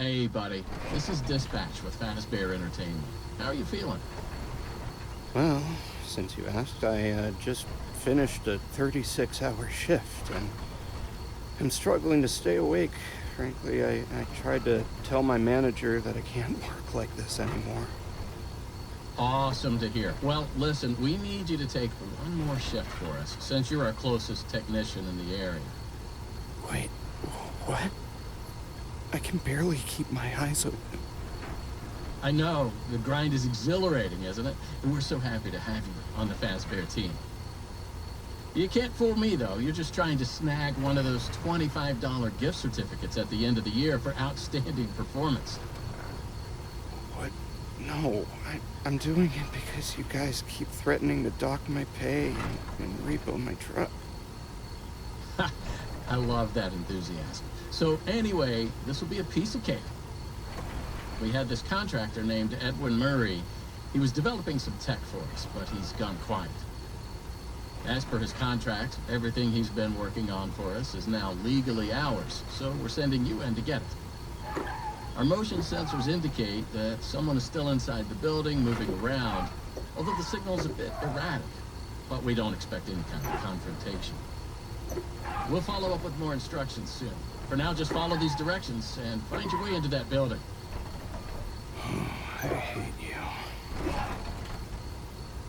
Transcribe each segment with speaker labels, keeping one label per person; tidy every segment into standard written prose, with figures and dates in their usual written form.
Speaker 1: Hey, buddy. This is Dispatch with Fazbear Entertainment. How are you feeling?
Speaker 2: Well, since you asked, I just finished a 36-hour shift, and I'm struggling to stay awake. Frankly, I tried to tell my manager that I can't work like this anymore.
Speaker 1: Awesome to hear. Well, listen, we need you to take one more shift for us, since you're our closest technician in the area.
Speaker 2: Wait, what? I can barely keep my eyes open.
Speaker 1: I know, the grind is exhilarating, isn't it? And we're so happy to have you on the Fazbear team. You can't fool me, though. You're just trying to snag one of those $25 gift certificates at the end of the year for outstanding performance.
Speaker 2: What? No, I'm doing it because you guys keep threatening to dock my pay and repo my truck.
Speaker 1: I love that enthusiasm. So anyway, this will be a piece of cake. We had this contractor named Edwin Murray. He was developing some tech for us, but he's gone quiet. As per his contract, everything he's been working on for us is now legally ours, so we're sending you in to get it. Our motion sensors indicate that someone is still inside the building, moving around, although the signal's a bit erratic, but we don't expect any kind of confrontation. We'll follow up with more instructions soon. For now, just follow these directions and find your way into that building.
Speaker 2: I hate you.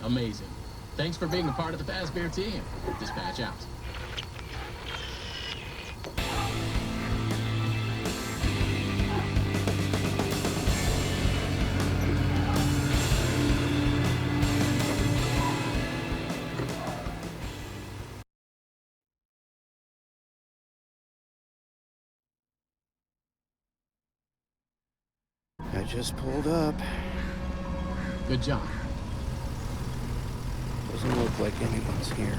Speaker 1: Amazing. Thanks for being a part of the Fazbear team. Dispatch out.
Speaker 2: I just pulled up.
Speaker 1: Good job.
Speaker 2: Doesn't look like anyone's here.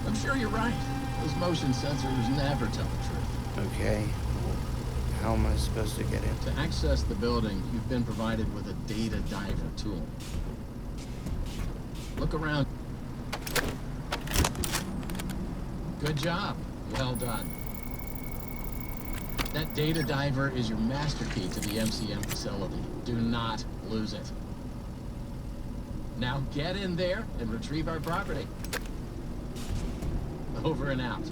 Speaker 1: I'm sure you're right. Those motion sensors never tell the truth.
Speaker 2: Okay, well, how am I supposed to get in?
Speaker 1: To access the building, you've been provided with a data diver tool. Look around. Good job. Well done. That data diver is your master key to the MCM facility. Do not lose it. Now get in there and retrieve our property. Over and out.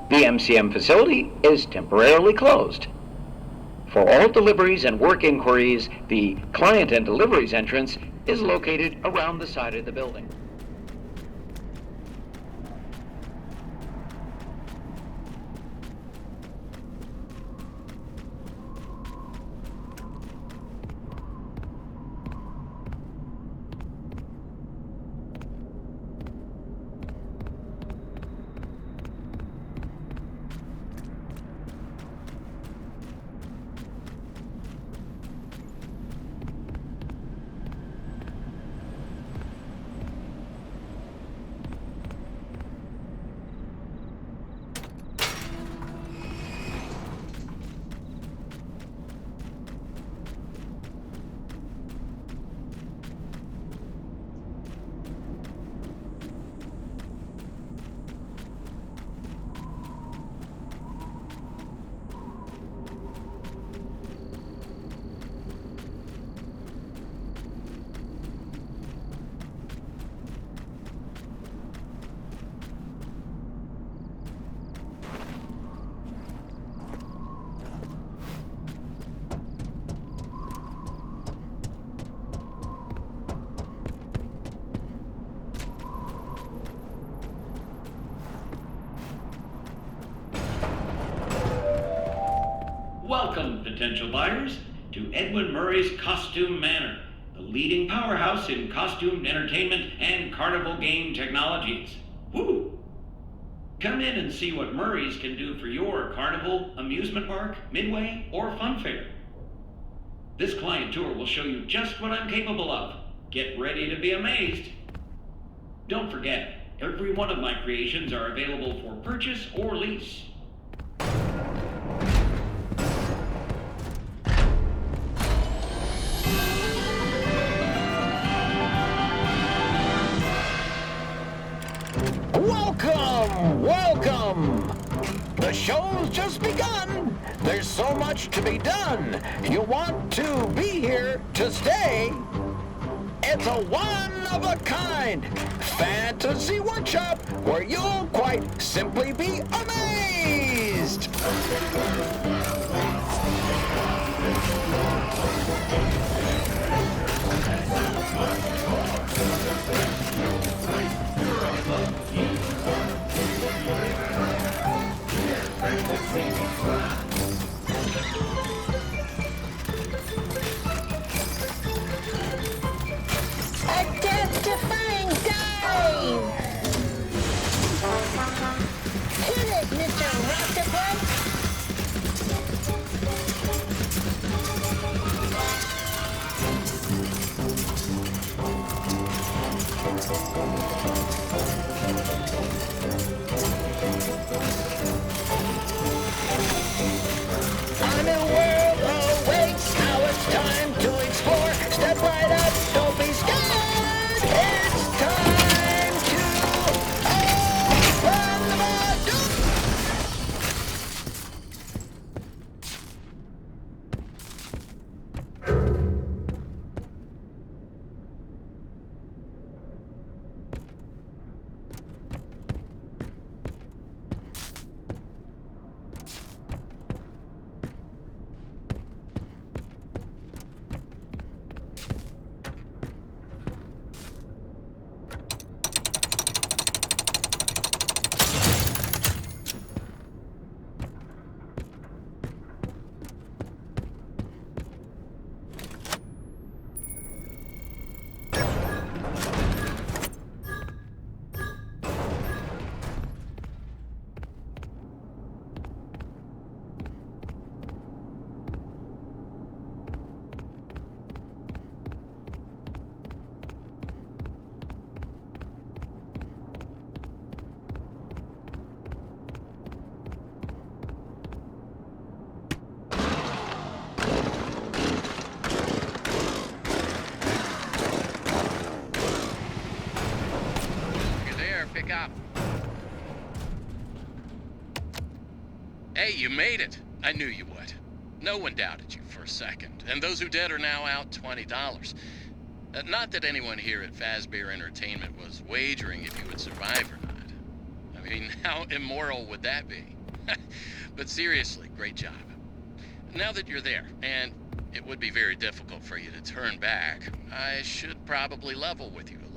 Speaker 3: The MCM facility is temporarily closed. For all deliveries and work inquiries, the client and deliveries entrance is located around the side of the building.
Speaker 4: Welcome, potential buyers, to Edwin Murray's Costume Manor, the leading powerhouse in costume entertainment and carnival game technologies. Woo! Come in and see what Murray's can do for your carnival, amusement park, midway, or fun fair. This client tour will show you just what I'm capable of. Get ready to be amazed. Don't forget, every one of my creations are available for purchase or lease.
Speaker 5: Welcome! Welcome! The show's just begun. There's so much to be done. You want to be here to stay. It's a one-of-a-kind fantasy workshop where you'll quite simply be amazed.
Speaker 6: Identifying dive! Hit it, Mr. Octopus!
Speaker 5: A new world awaits. Now it's time to explore. Step right up, don't be scared. It's time to open the door.
Speaker 7: Pick up. Hey, you made it. I knew you would. No one doubted you for a second, and those who did are now out $20. Not that anyone here at Fazbear Entertainment was wagering if you would survive or not. I mean, how immoral would that be? But seriously, great job. Now that you're there, and it would be very difficult for you to turn back, I should probably level with you a little.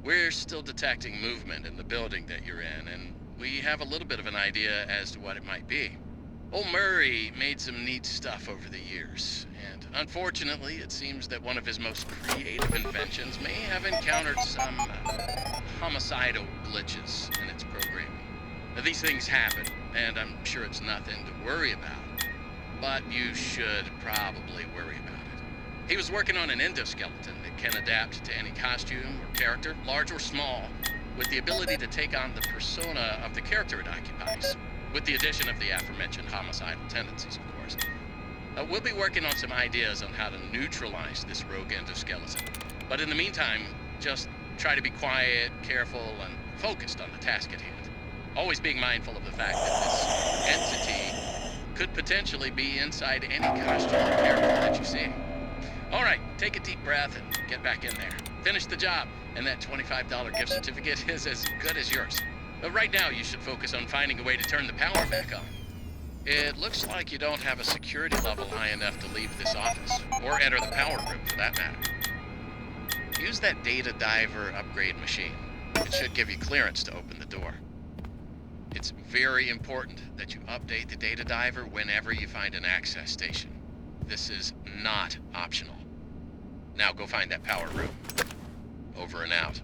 Speaker 7: We're still detecting movement in the building that you're in, and we have a little bit of an idea as to what it might be. Old Murray made some neat stuff over the years, and unfortunately, it seems that one of his most creative inventions may have encountered some homicidal glitches in its programming. Now, these things happen, and I'm sure it's nothing to worry about, but you should probably worry about it. He was working on an endoskeleton that can adapt to any costume or character, large or small, with the ability to take on the persona of the character it occupies, with the addition of the aforementioned homicidal tendencies, of course. We'll be working on some ideas on how to neutralize this rogue endoskeleton, but in the meantime, just try to be quiet, careful, and focused on the task at hand. Always being mindful of the fact that this entity could potentially be inside any costume or character that you see. All right, take a deep breath and get back in there. Finish the job, and that $25 gift certificate is as good as yours. But right now, you should focus on finding a way to turn the power back on. It looks like you don't have a security level high enough to leave this office, or enter the power room for that matter. Use that data diver upgrade machine. It should give you clearance to open the door. It's very important that you update the data diver whenever you find an access station. This is not optional. Now go find that power room. Over and out.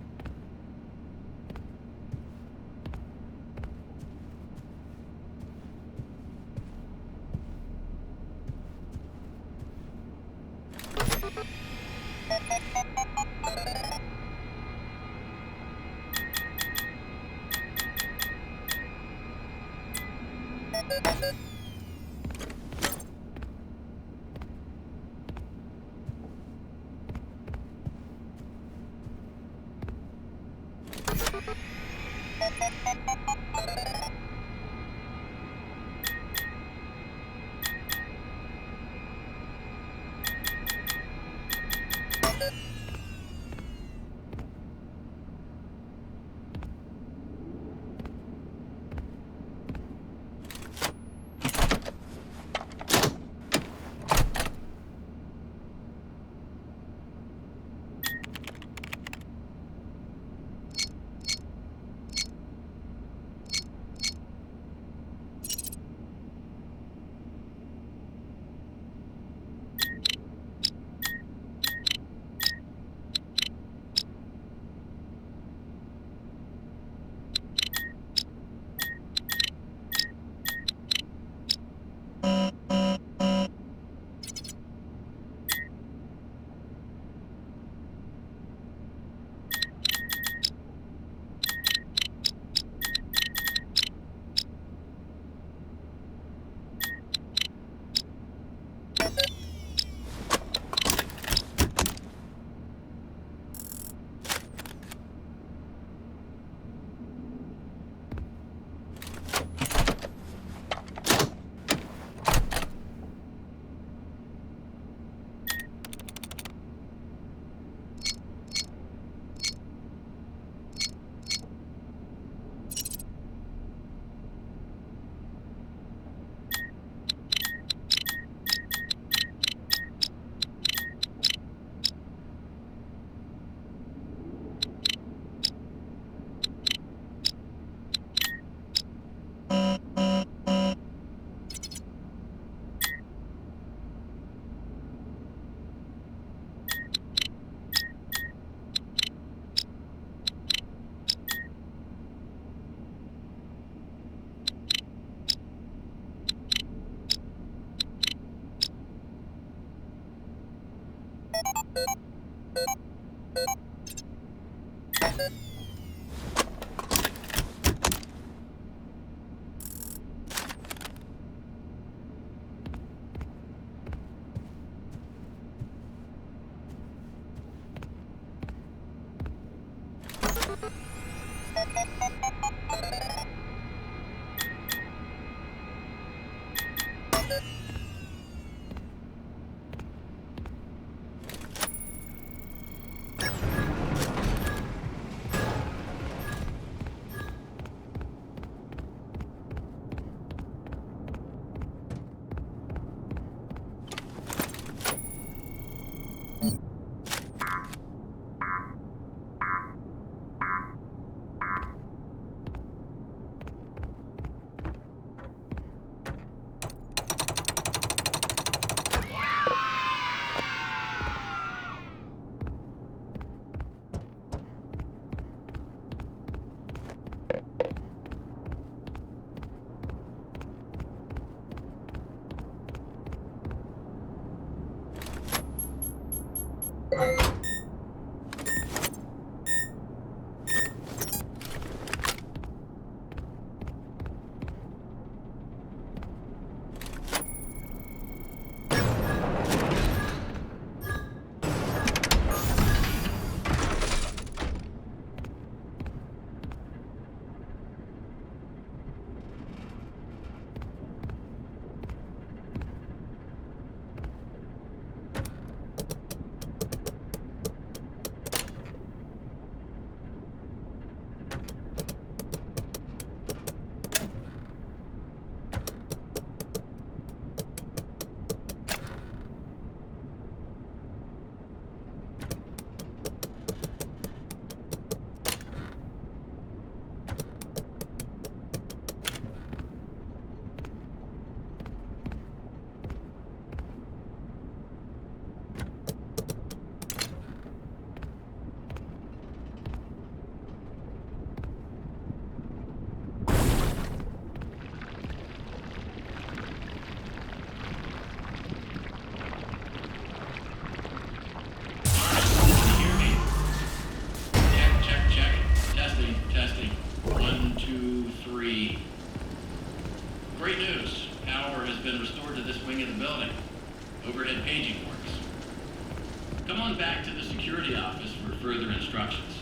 Speaker 4: overhead paging works. Come on back to the security office for further instructions.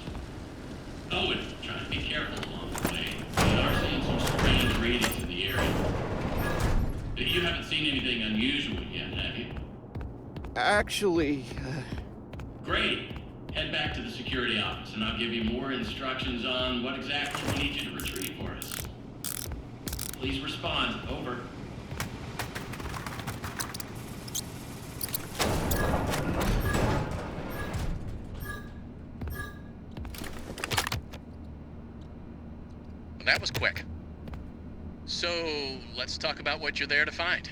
Speaker 4: Oh, and try to be careful along the way. We are seeing some strange readings in the area. You haven't seen anything unusual yet, have you?
Speaker 2: Actually,
Speaker 4: Great. Head back to the security office, and I'll give you more instructions on what exactly we need you to retrieve for us. Please respond. Over.
Speaker 7: Well, that was quick. So, let's talk about what you're there to find.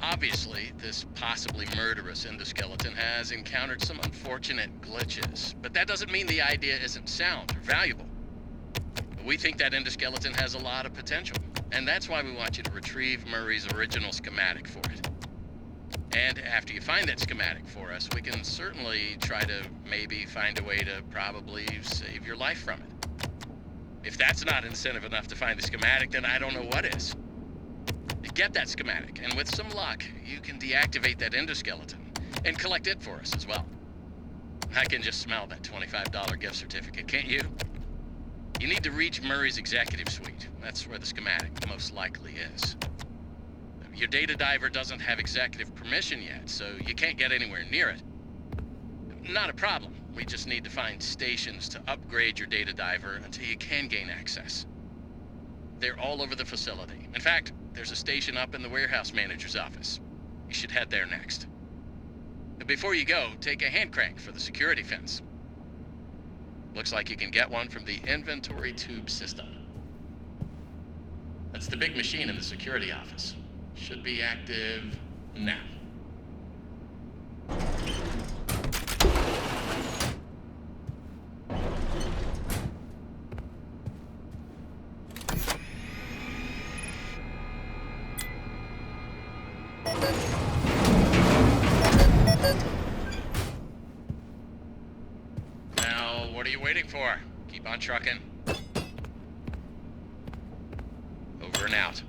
Speaker 7: Obviously, this possibly murderous endoskeleton has encountered some unfortunate glitches, but that doesn't mean the idea isn't sound or valuable. We think that endoskeleton has a lot of potential, and that's why we want you to retrieve Murray's original schematic for it. And after you find that schematic for us, we can certainly try to maybe find a way to probably save your life from it. If that's not incentive enough to find the schematic, then I don't know what is. Get that schematic, and with some luck, you can deactivate that endoskeleton and collect it for us as well. I can just smell that $25 gift certificate, can't you? You need to reach Murray's executive suite. That's where the schematic most likely is. Your data diver doesn't have executive permission yet, so you can't get anywhere near it. Not a problem. We just need to find stations to upgrade your data diver until you can gain access. They're all over the facility. In fact, there's a station up in the warehouse manager's office. You should head there next. But before you go, take a hand crank for the security fence. Looks like you can get one from the inventory tube system. That's the big machine in the security office. Should be active now. Now, what are you waiting for? Keep on trucking. Over and out.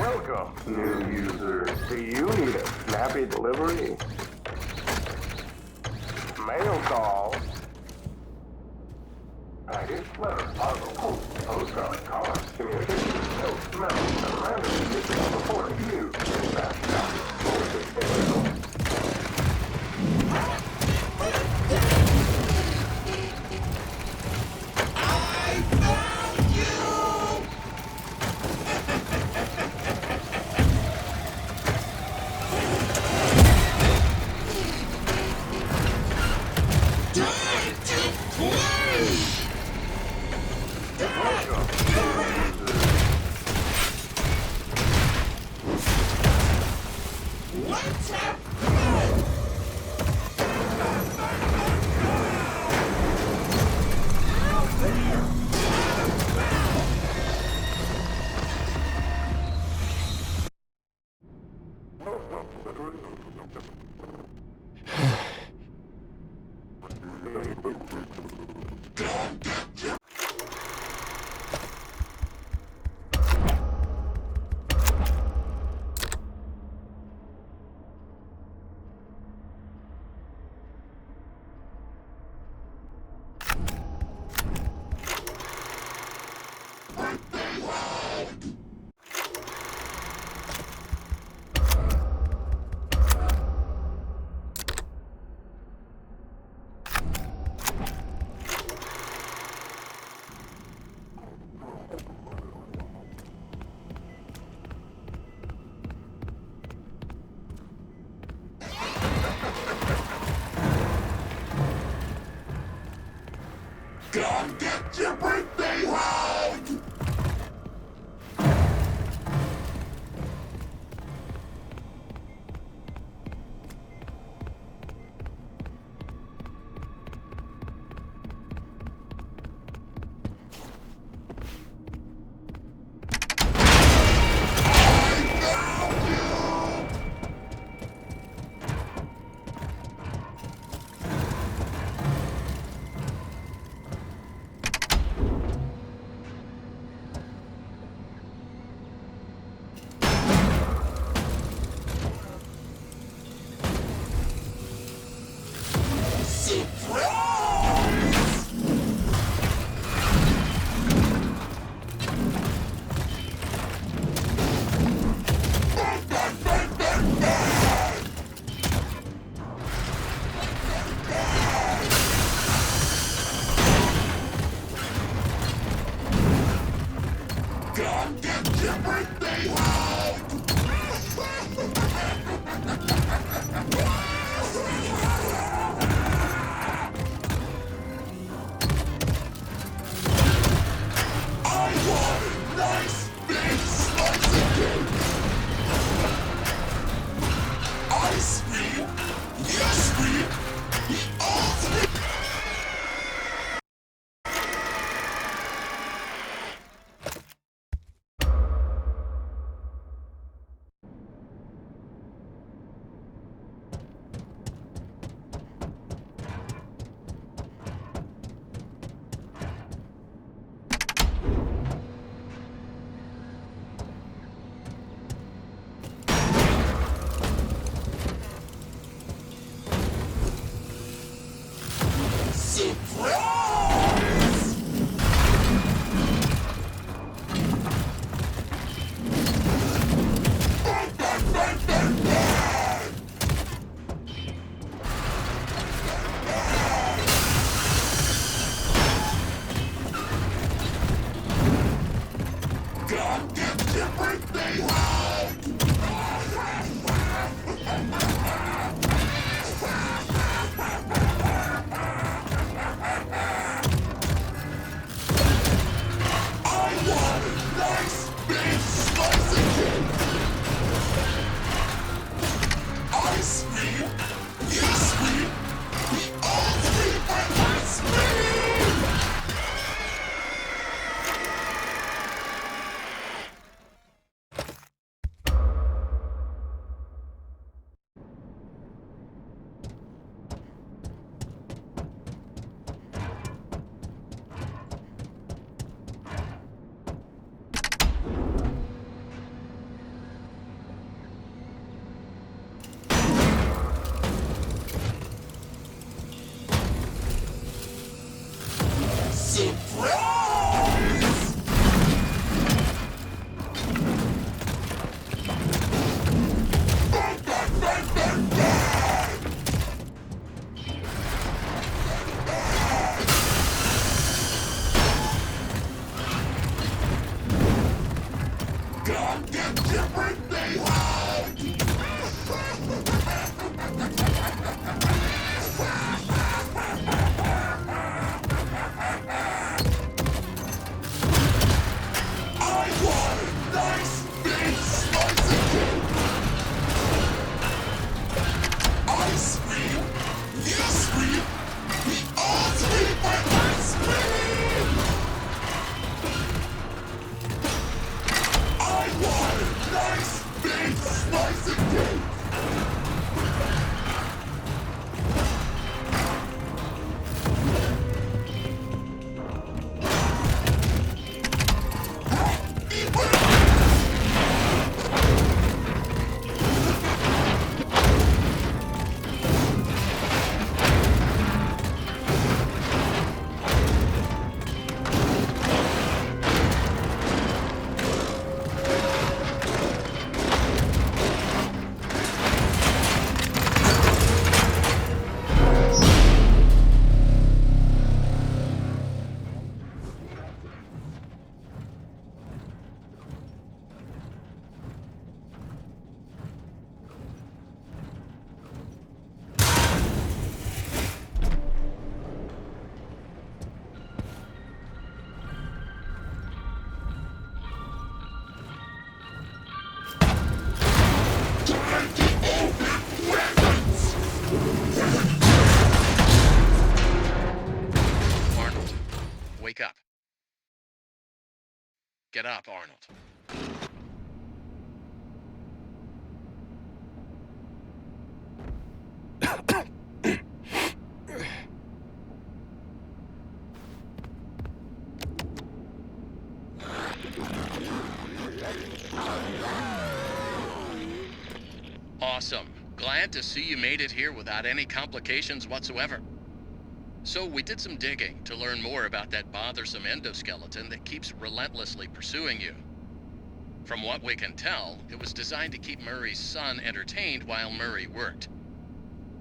Speaker 8: Welcome, new user. Do you need a snappy delivery? Mail call. Package, letter, parcel, post, postcard, card, communication, note, mail, memorandum, digital, report, news, dispatch, document,
Speaker 9: Come get your birthday hug!
Speaker 7: Wake up. Get up, Arnold. Awesome. Glad to see you made it here without any complications whatsoever. So we did some digging to learn more about that bothersome endoskeleton that keeps relentlessly pursuing you. From what we can tell, it was designed to keep Murray's son entertained while Murray worked.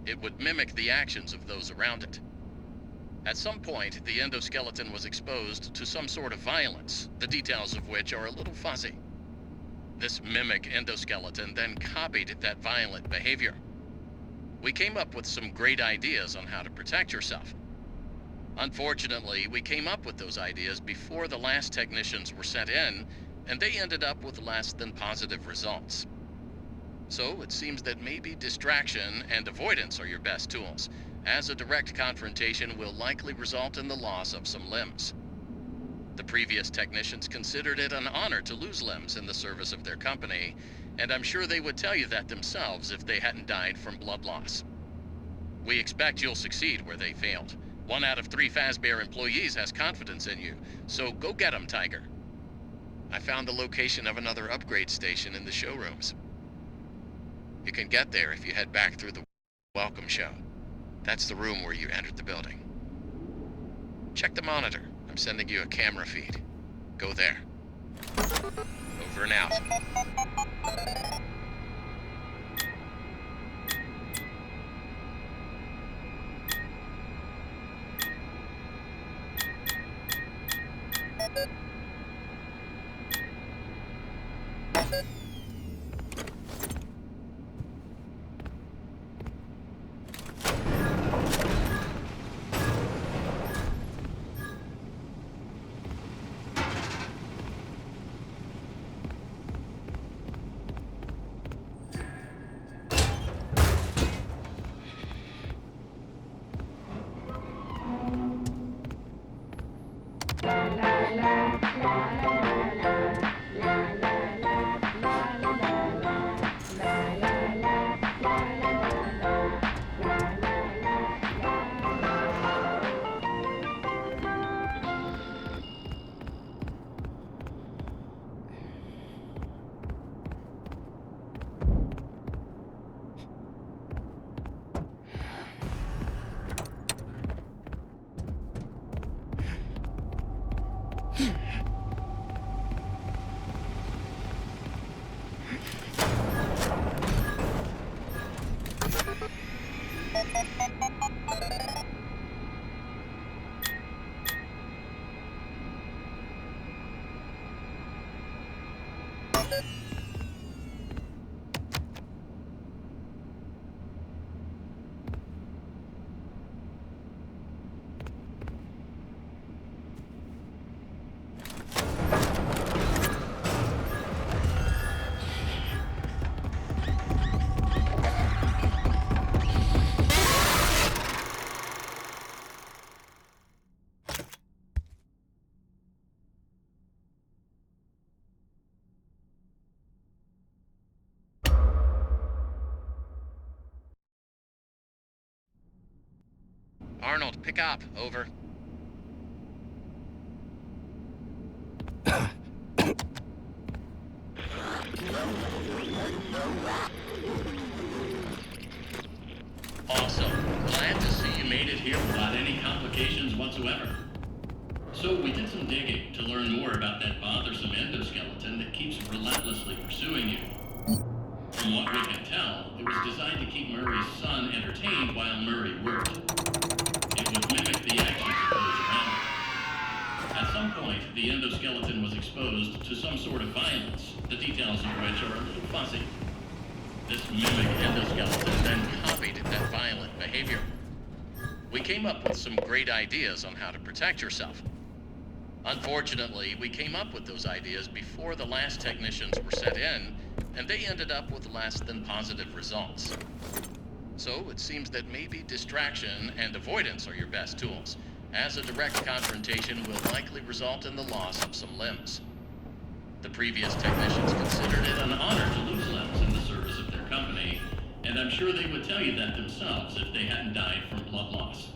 Speaker 7: It would mimic the actions of those around it. At some point, the endoskeleton was exposed to some sort of violence, the details of which are a little fuzzy. This mimic endoskeleton then copied that violent behavior. We came up with some great ideas on how to protect yourself. Unfortunately, we came up with those ideas before the last technicians were sent in, and they ended up with less than positive results. So it seems that maybe distraction and avoidance are your best tools, as a direct confrontation will likely result in the loss of some limbs. The previous technicians considered it an honor to lose limbs in the service of their company, and I'm sure they would tell you that themselves if they hadn't died from blood loss. We expect you'll succeed where they failed. 1 out of 3 Fazbear employees has confidence in you, so go get 'em, Tiger. I found the location of another upgrade station in the showrooms. You can get there if you head back through the welcome show. That's the room where you entered the building. Check the monitor. I'm sending you a camera feed. Go there. Over and out. Arnold, pick up. Over.
Speaker 4: Awesome. Glad to see you made it here without any complications whatsoever. So we did some digging to learn more about that bothersome endoskeleton that keeps relentlessly pursuing you. From what we can tell, it was designed to keep Murray's son entertained while Murray worked. It would mimic the actions of those around it. At some point, the endoskeleton was exposed to some sort of violence, the details of which are a little fuzzy. This mimic endoskeleton then copied that violent behavior. We came up with some great ideas on how to protect yourself. Unfortunately, we came up with those ideas before the last technicians were sent in, and they ended up with less than positive results. So it seems that maybe distraction and avoidance are your best tools, as a direct confrontation will likely result in the loss of some limbs. The previous technicians considered it an honor to lose limbs in the service of their company, and I'm sure they would tell you that themselves if they hadn't died from blood loss.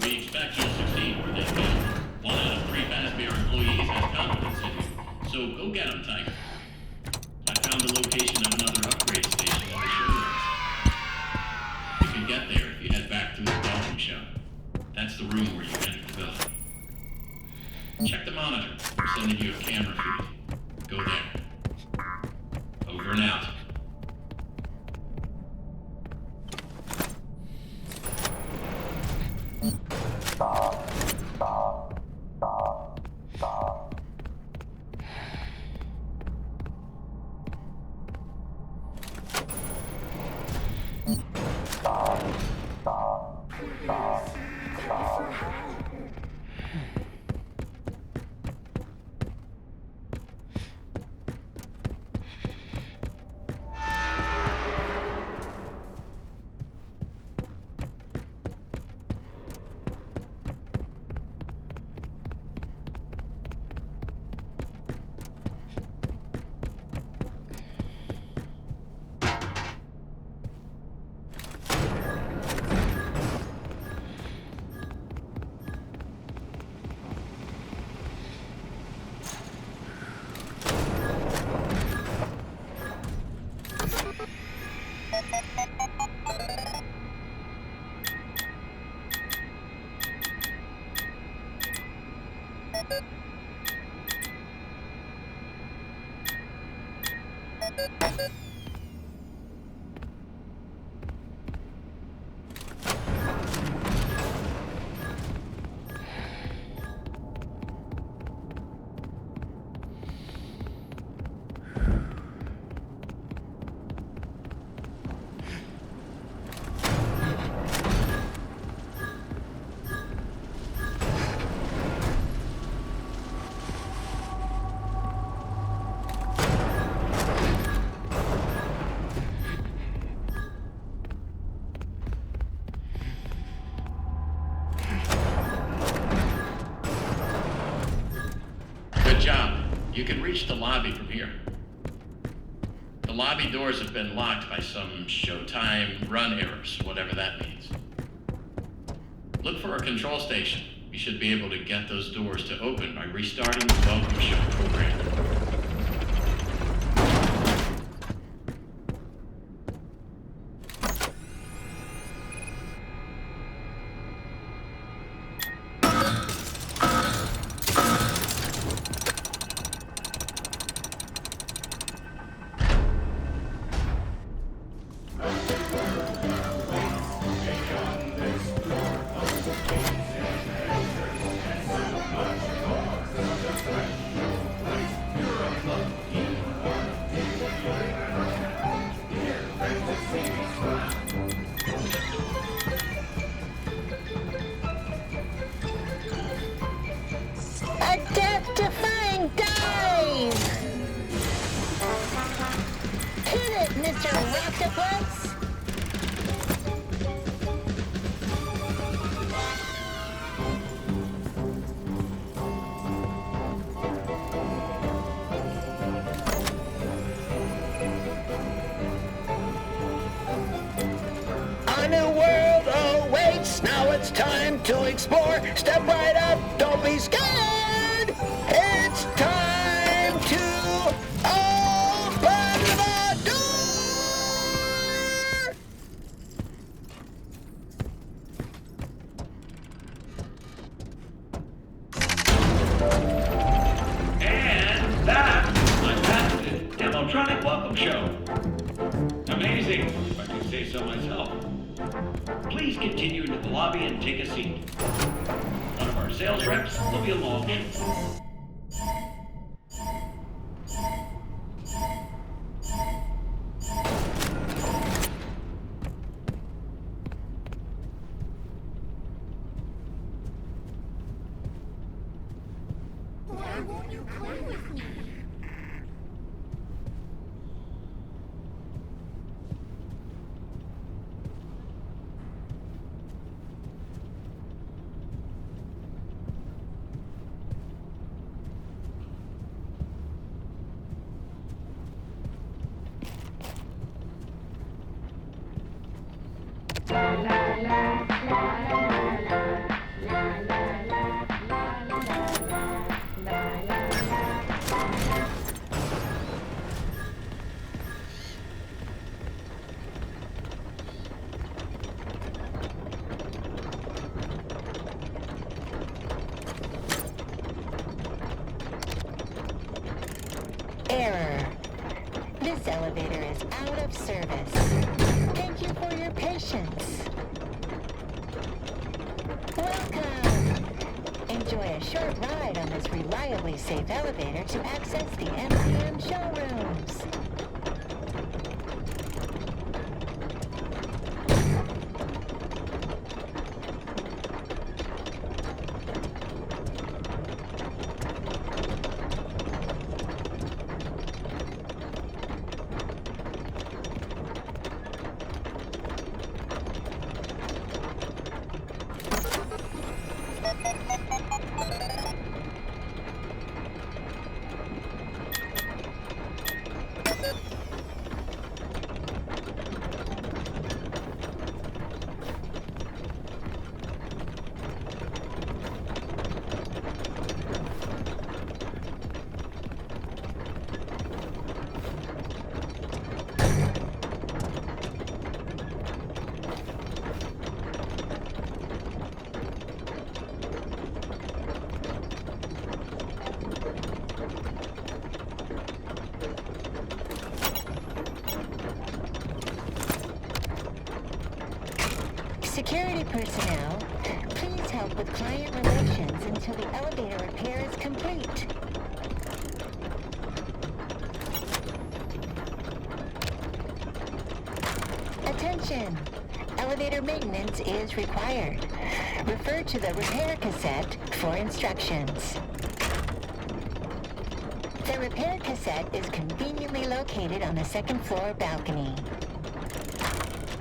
Speaker 4: We expect you'll succeed where they failed. 1 out of 3 Fazbear employees has confidence in you, so go get them, Tiger. I found the location of another upgrade station in the showrooms. You can get there if you head back through the Dalton show. That's the room where you entered the building. Check the monitor. I'm sending you a camera feed. Go there. Over and out. Good job. You can reach the lobby from here. The lobby doors have been locked by some showtime run errors, whatever that means. Look for a control station. You should be able to get those doors to open by restarting the welcome show program.
Speaker 6: A death-defying dive! Hit it, Mr. Octopus!
Speaker 5: A new world awaits. Now it's time to explore. Step right up. Don't be scared. It's time to open the door.
Speaker 4: And that was patented Demotronic Welcome Show. Amazing, if I can say so myself. Please continue into the lobby and take a seat. One of our sales reps will be along shortly.
Speaker 9: Why won't you play with me?
Speaker 6: Error. This elevator is out of service. Thank you for your patience. Welcome. Enjoy a short ride on this reliably safe elevator to access the MCM showrooms. Security personnel, please help with client relations until the elevator repair is complete. Attention! Elevator maintenance is required. Refer to the repair cassette for instructions. The repair cassette is conveniently located on the second floor balcony.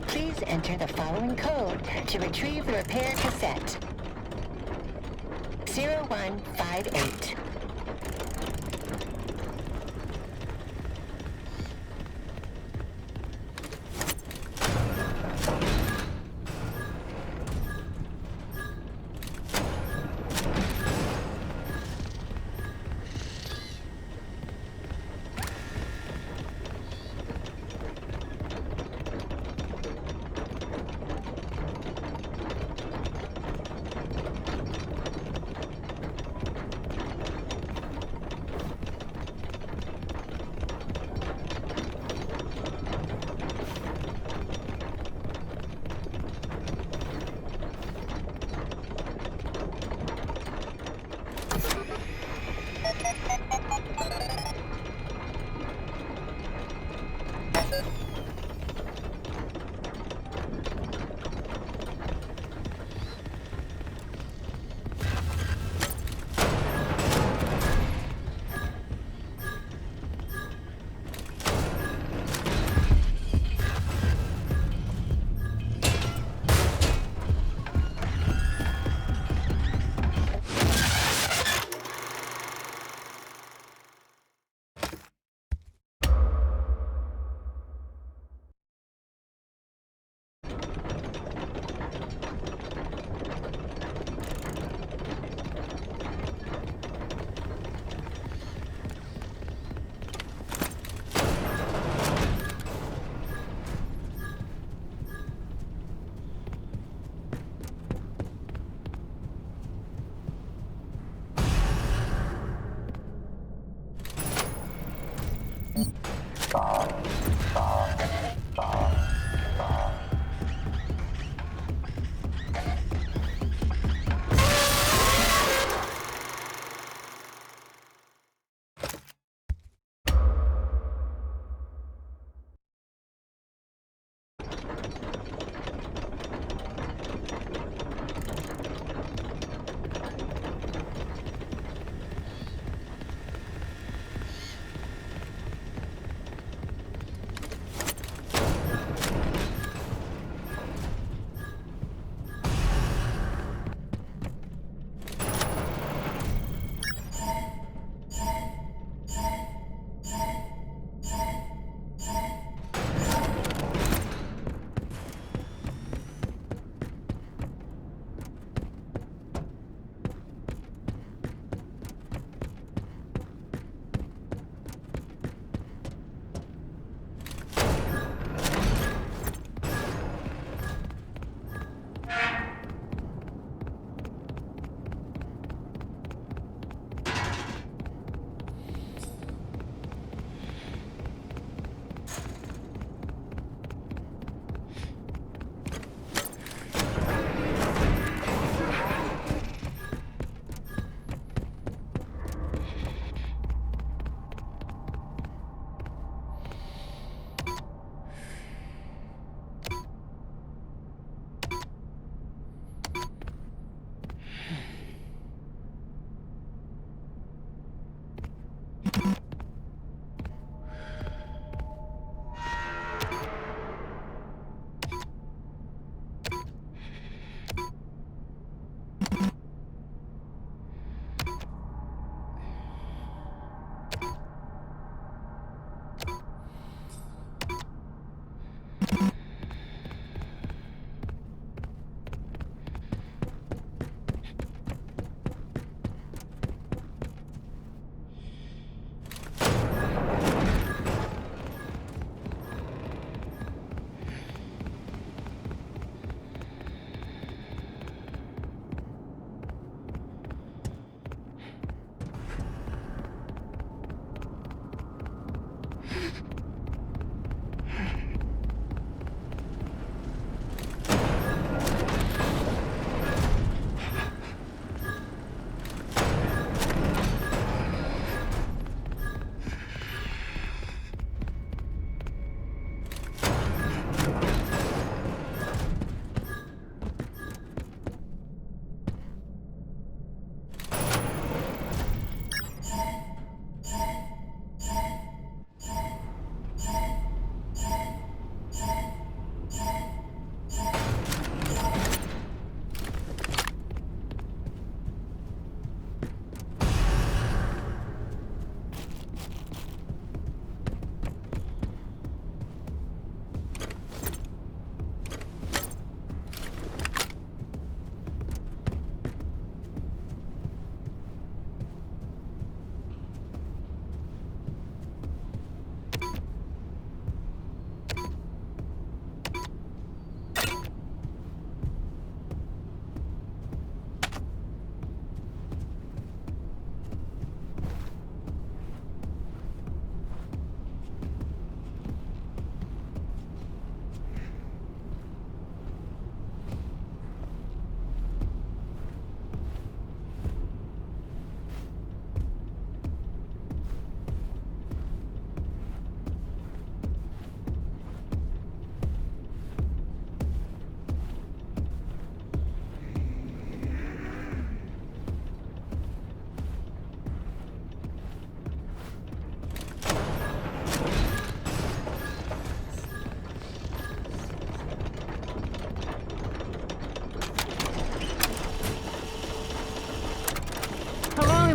Speaker 6: Please enter the following code to retrieve the repair cassette. 0158.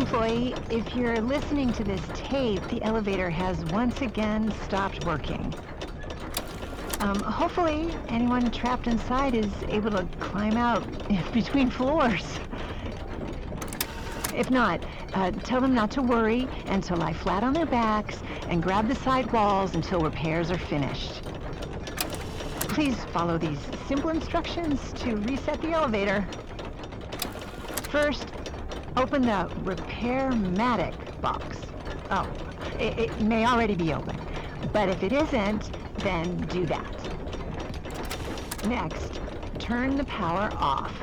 Speaker 10: employee, if you're listening to this tape, the elevator has once again stopped working. Hopefully, anyone trapped inside is able to climb out between floors. If not, tell them not to worry and to lie flat on their backs and grab the side walls until repairs are finished. Please follow these simple instructions to reset the elevator. First, open the Repair-matic box. Oh, it may already be open, but if it isn't, then do that. Next, turn the power off.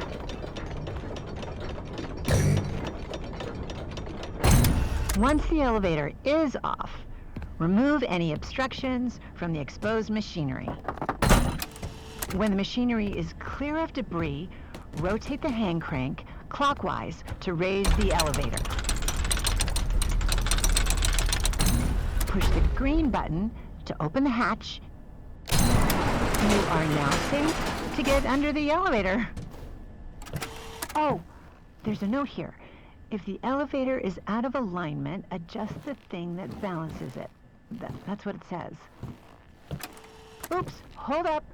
Speaker 10: Once the elevator is off, remove any obstructions from the exposed machinery. When the machinery is clear of debris, rotate the hand crank clockwise to raise the elevator. Push the green button to open the hatch. You are now safe to get under the elevator. Oh, there's a note here. If the elevator is out of alignment, adjust the thing that balances it. That's what it says. Oops, hold up.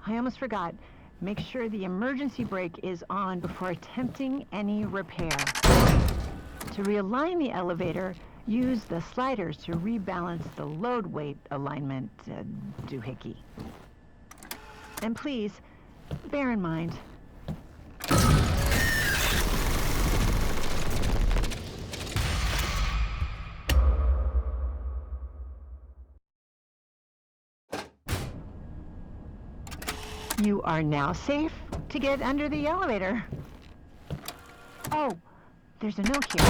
Speaker 10: I almost forgot. Make sure the emergency brake is on before attempting any repair. To realign the elevator, use the sliders to rebalance the load weight alignment doohickey. And please, bear in mind, you are now safe to get under the elevator. Oh, there's a note here.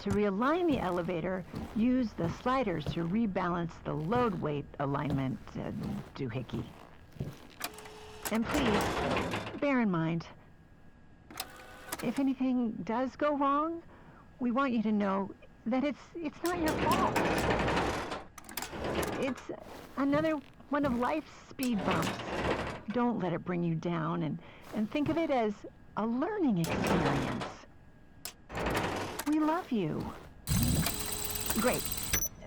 Speaker 10: To realign the elevator, use the sliders to rebalance the load weight alignment doohickey. And please, bear in mind, if anything does go wrong, we want you to know that it's not your fault. It's another one of life's speed bumps. Don't let it bring you down, and think of it as a learning experience. We love you. Great.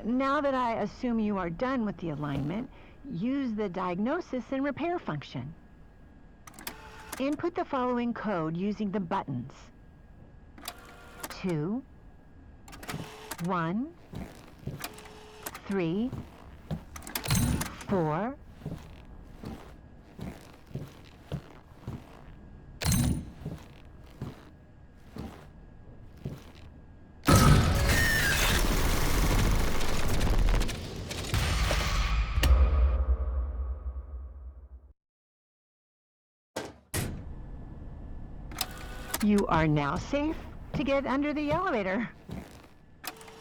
Speaker 10: Now that I assume you are done with the alignment, use the diagnosis and repair function. Input the following code using the buttons. 2, 1, 3, 4, you are now safe to get under the elevator.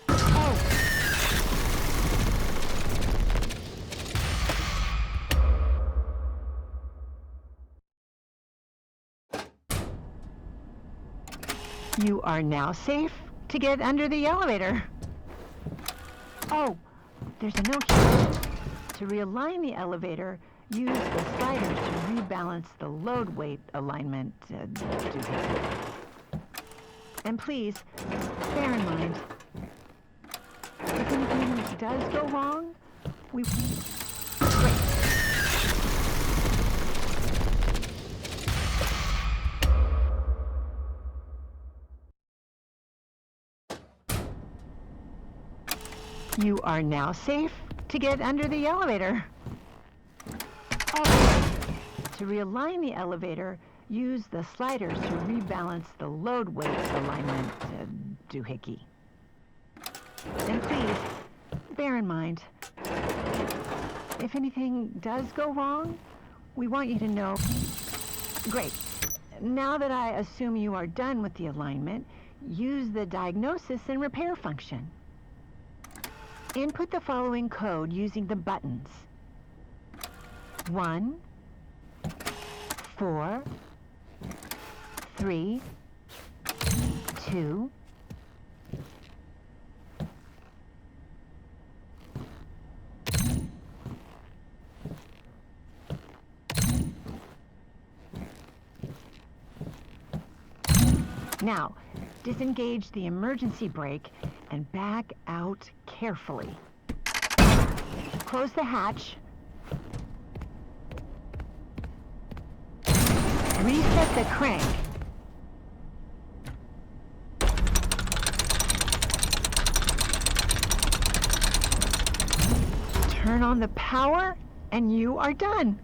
Speaker 10: Oh. You are now safe to get under the elevator. Oh, there's a note here. To realign the elevator, use the sliders to rebalance the load weight alignment doohickey. And please, bear in mind, if anything does go wrong, we... Great. You are now safe to get under the elevator. Oh. To realign the elevator, use the sliders to rebalance the load weight alignment doohickey. And please, bear in mind, if anything does go wrong, we want you to know... Great. Now that I assume you are done with the alignment, use the diagnosis and repair function. Input the following code using the buttons. 1, 4, 3, 2, now, disengage the emergency brake and back out carefully. Close the hatch. Reset the crank. Turn on the power, and you are done.